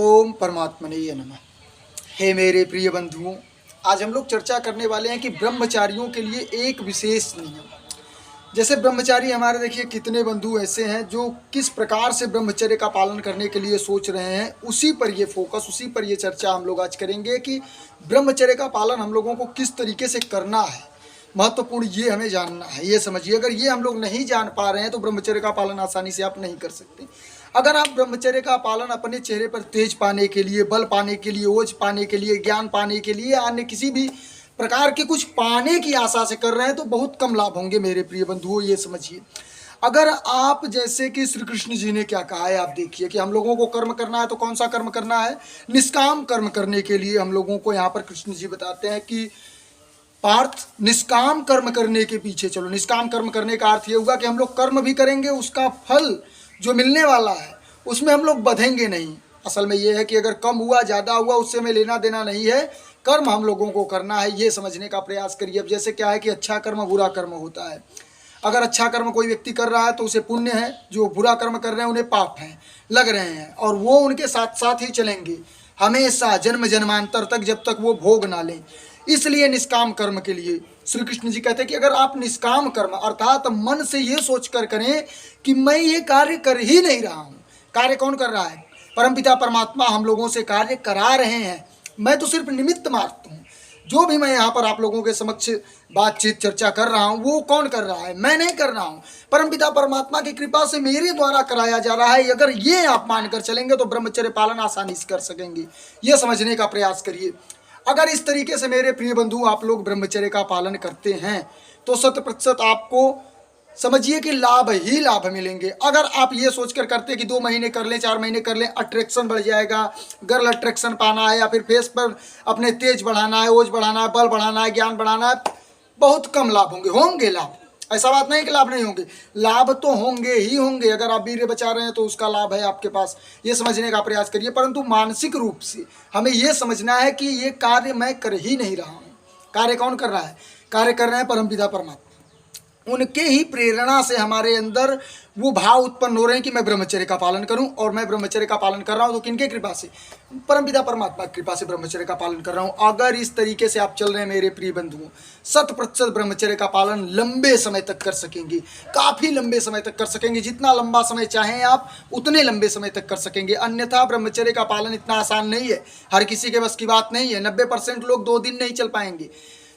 ओम परमात्मने नमः। हे मेरे प्रिय बंधुओं, आज हम लोग चर्चा करने वाले हैं कि ब्रह्मचारियों के लिए एक विशेष नियम। जैसे ब्रह्मचारी हमारे देखिए कितने बंधु ऐसे हैं जो किस प्रकार से ब्रह्मचर्य का पालन करने के लिए सोच रहे हैं, उसी पर ये फोकस, उसी पर ये चर्चा हम लोग आज करेंगे कि ब्रह्मचर्य का पालन हम लोगों को किस तरीके से करना है। महत्वपूर्ण ये हमें जानना है, ये समझिए। अगर ये हम लोग नहीं जान पा रहे हैं तो ब्रह्मचर्य का पालन आसानी से आप नहीं कर सकते। अगर आप ब्रह्मचर्य का पालन अपने चेहरे पर तेज पाने के लिए, बल पाने के लिए, ओज पाने के लिए, ज्ञान पाने के लिए, अन्य किसी भी प्रकार के कुछ पाने की आशा से कर रहे हैं तो बहुत कम लाभ होंगे मेरे प्रिय बंधुओं, ये समझिए। अगर आप, जैसे कि श्री कृष्ण जी ने क्या कहा है, आप देखिए कि हम लोगों को कर्म करना है तो कौन सा कर्म करना है? निष्काम कर्म करने के लिए हम लोगों को यहाँ पर कृष्ण जी बताते हैं कि पार्थ, निष्काम कर्म करने के पीछे चलो। निष्काम कर्म करने का अर्थ ये होगा कि हम लोग कर्म भी करेंगे, उसका फल जो मिलने वाला है उसमें हम लोग बधेंगे नहीं। असल में ये है कि अगर कम हुआ ज़्यादा हुआ उससे हमें लेना देना नहीं है, कर्म हम लोगों को करना है, ये समझने का प्रयास करिए। अब जैसे क्या है कि अच्छा कर्म बुरा कर्म होता है। अगर अच्छा कर्म कोई व्यक्ति कर रहा है तो उसे पुण्य है, जो बुरा कर्म कर रहे हैं उन्हें पाप हैं, लग रहे हैं, और वो उनके साथ साथ ही चलेंगे हमेशा, जन्म जन्मांतर तक, जब तक वो भोग ना लें। इसलिए निष्काम कर्म के लिए श्री कृष्ण जी कहते हैं कि अगर आप निष्काम कर्म अर्थात मन से ये सोच कर करें कि मैं ये कार्य कर ही नहीं रहा हूँ। कार्य कौन कर रहा है? परमपिता परमात्मा हम लोगों से कार्य करा रहे हैं, मैं तो सिर्फ निमित्त मात्र हूँ। जो भी मैं यहाँ पर आप लोगों के समक्ष बातचीत चर्चा कर रहा हूँ वो कौन कर रहा है? मैं नहीं कर रहा हूँ, परमपिता परमात्मा की कृपा से मेरे द्वारा कराया जा रहा है। अगर ये आप मानकर चलेंगे तो ब्रह्मचर्य पालन आसानी से कर सकेंगे, ये समझने का प्रयास करिए। अगर इस तरीके से मेरे प्रिय बंधु आप लोग ब्रह्मचर्य का पालन करते हैं तो 100% आपको समझिए कि लाभ ही लाभ मिलेंगे। अगर आप ये सोचकर करते कि 2 महीने कर लें, 4 महीने कर लें, अट्रैक्शन बढ़ जाएगा, गर्ल अट्रैक्शन पाना है, या फिर फेस पर अपने तेज बढ़ाना है, ओज बढ़ाना है, बल बढ़ाना है, ज्ञान बढ़ाना है, बहुत कम लाभ होंगे। होंगे लाभ, ऐसा बात नहीं कि लाभ नहीं होंगे, लाभ तो होंगे ही होंगे। अगर आप वीर्य बचा रहे हैं तो उसका लाभ है आपके पास, ये समझने का प्रयास करिए। परंतु मानसिक रूप से हमें ये समझना है कि ये कार्य मैं कर ही नहीं रहा हूँ। कार्य कौन कर रहा है? कार्य कर रहे हैं परमपिता परमात्मा। उनके ही प्रेरणा से हमारे अंदर वो भाव उत्पन्न हो रहे हैं कि मैं ब्रह्मचर्य का पालन करूं, और मैं ब्रह्मचर्य का पालन कर रहा हूं तो किनके कृपा से? परमपिता परमात्मा की कृपा से ब्रह्मचर्य का पालन कर रहा हूं। अगर इस तरीके से आप चल रहे हैं मेरे प्रिय बंधुओं, 100% ब्रह्मचर्य का पालन लंबे समय तक कर सकेंगे, काफ़ी लंबे समय तक कर सकेंगे। जितना लंबा समय चाहें आप उतने लंबे समय तक कर सकेंगे। अन्यथा ब्रह्मचर्य का पालन इतना आसान नहीं है, हर किसी के बस की बात नहीं है। 90% लोग 2 दिन नहीं चल पाएंगे,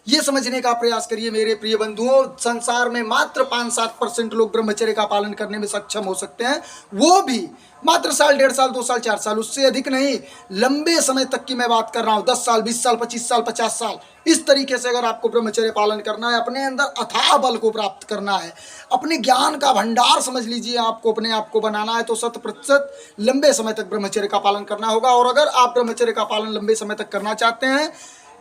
ये समझने का प्रयास करिए मेरे प्रिय बंधुओं। संसार में मात्र 5-7% लोग ब्रह्मचर्य का पालन करने में सक्षम हो सकते हैं, वो भी मात्र साल, 1.5 साल, 2 साल, 4 साल, उससे अधिक नहीं। लंबे समय तक की मैं बात कर रहा हूँ, 10 साल, 20 साल, 25 साल, 50 साल। इस तरीके से अगर आपको ब्रह्मचर्य पालन करना है, अपने अंदर अथाह बल को प्राप्त करना है, अपने ज्ञान का भंडार समझ लीजिए आपको अपने आप को बनाना है, तो 100% लंबे समय तक ब्रह्मचर्य का पालन करना होगा। और अगर आप ब्रह्मचर्य का पालन लंबे समय तक करना चाहते हैं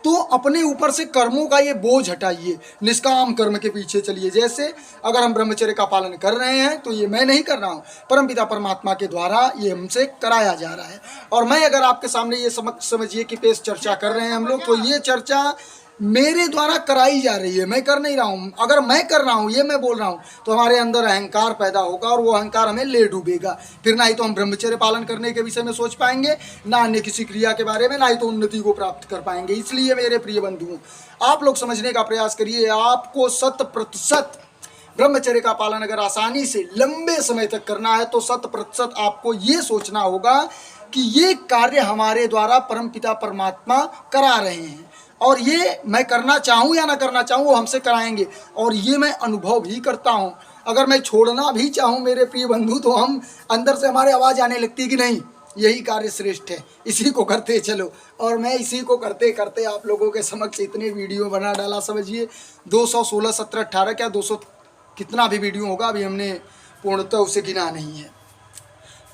तो अपने ऊपर से कर्मों का ये बोझ हटाइए, निष्काम कर्म के पीछे चलिए। जैसे अगर हम ब्रह्मचर्य का पालन कर रहे हैं तो ये मैं नहीं कर रहा हूँ, परमपिता परमात्मा के द्वारा ये हमसे कराया जा रहा है। और मैं अगर आपके सामने ये समझिए कि पेश चर्चा कर रहे हैं हम लोग, तो ये चर्चा मेरे द्वारा कराई जा रही है, मैं कर नहीं रहा हूँ। अगर मैं कर रहा हूँ, ये मैं बोल रहा हूँ, तो हमारे अंदर अहंकार पैदा होगा और वो अहंकार हमें ले डूबेगा। फिर ना ही तो हम ब्रह्मचर्य पालन करने के विषय में सोच पाएंगे, ना अन्य किसी क्रिया के बारे में, ना ही तो उन्नति को प्राप्त कर पाएंगे। इसलिए मेरे प्रिय बंधुओं, आप लोग समझने का प्रयास करिए। आपको 100% ब्रह्मचर्य का पालन अगर आसानी से लंबे समय तक करना है तो 100% आपको ये सोचना होगा कि ये कार्य हमारे द्वारा परमपिता परमात्मा करा रहे हैं, और ये मैं करना चाहूँ या ना करना चाहूँ वो हमसे कराएंगे, और ये मैं अनुभव भी करता हूँ। अगर मैं छोड़ना भी चाहूँ मेरे प्रिय बंधु तो हम अंदर से हमारे आवाज़ आने लगती है कि नहीं, यही कार्य श्रेष्ठ है, इसी को करते चलो। और मैं इसी को करते करते आप लोगों के समक्ष इतने वीडियो बना डाला, समझिए 216, 17, 18 क्या 200 कितना भी वीडियो होगा, अभी हमने पूर्णतः उसे गिना नहीं है।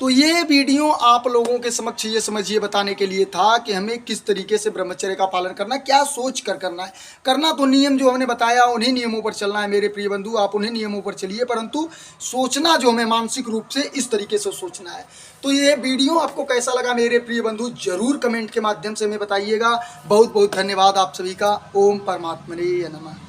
तो ये वीडियो आप लोगों के समक्ष ये समझिए बताने के लिए था कि हमें किस तरीके से ब्रह्मचर्य का पालन करना है, क्या सोच कर करना है। करना तो नियम जो हमने बताया उन्हीं नियमों पर चलना है मेरे प्रिय बंधु, आप उन्हीं नियमों पर चलिए, परंतु सोचना जो हमें मानसिक रूप से इस तरीके से सोचना है। तो ये वीडियो आपको कैसा लगा मेरे प्रिय बंधु, जरूर कमेंट के माध्यम से हमें बताइएगा। बहुत बहुत धन्यवाद आप सभी का। ओम परमात्मने नमः।